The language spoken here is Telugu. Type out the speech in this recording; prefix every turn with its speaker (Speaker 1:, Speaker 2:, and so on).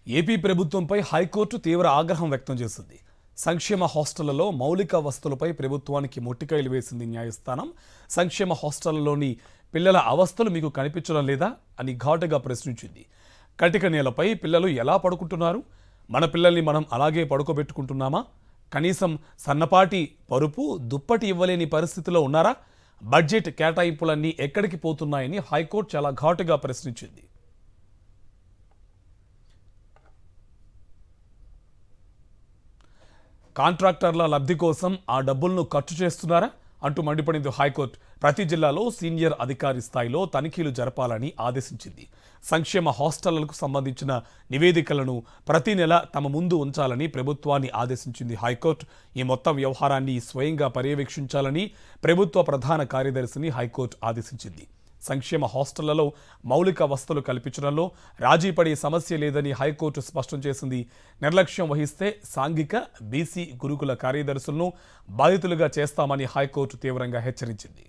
Speaker 1: ఏపీ ప్రభుత్వంపై హైకోర్టు తీవ్ర ఆగ్రహం వ్యక్తం చేసింది. సంక్షేమ హాస్టళ్లలో మౌలిక వసతులపై ప్రభుత్వానికి మొట్టికాయలు వేసింది న్యాయస్థానం. సంక్షేమ హాస్టళ్లలోని పిల్లల అవస్థలు మీకు కనిపించడం లేదా అని ఘాటుగా ప్రశ్నించింది. కటిక నేలపై పిల్లలు ఎలా పడుకుంటున్నారు? మన పిల్లల్ని మనం అలాగే పడుకోబెట్టుకుంటున్నామా? కనీసం సన్నపాటి పరుపు దుప్పటి ఇవ్వలేని పరిస్థితిలో ఉన్నారా? బడ్జెట్ కేటాయింపులన్నీ ఎక్కడికి పోతున్నాయని హైకోర్టు చాలా ఘాటుగా ప్రశ్నించింది. కాంట్రాక్టర్ల లబ్ధి కోసం ఆ డబ్బులను ఖర్చు చేస్తున్నారా అంటూ మండిపడింది హైకోర్టు. ప్రతి జిల్లాలో సీనియర్ అధికారి స్థాయిలో తనిఖీలు జరపాలని ఆదేశించింది. సంక్షేమ హాస్టళ్లకు సంబంధించిన నివేదికలను ప్రతి నెల తమ ముందు ఉంచాలని ప్రభుత్వాన్ని ఆదేశించింది హైకోర్టు. ఈ మొత్తం వ్యవహారాన్ని స్వయంగా పర్యవేక్షించాలని ప్రభుత్వ ప్రధాన కార్యదర్శిని హైకోర్టు ఆదేశించింది. సంక్షేమ హాస్టళ్లలో మౌలిక వసతులు కల్పించడంలో రాజీ పడే సమస్య లేదని హైకోర్టు స్పష్టం చేసింది. నిర్లక్ష్యం వహిస్తే సాంఘిక బీసీ గురుకుల కార్యదర్శులను బాధితులుగా చేస్తామని హైకోర్టు తీవ్రంగా హెచ్చరించింది.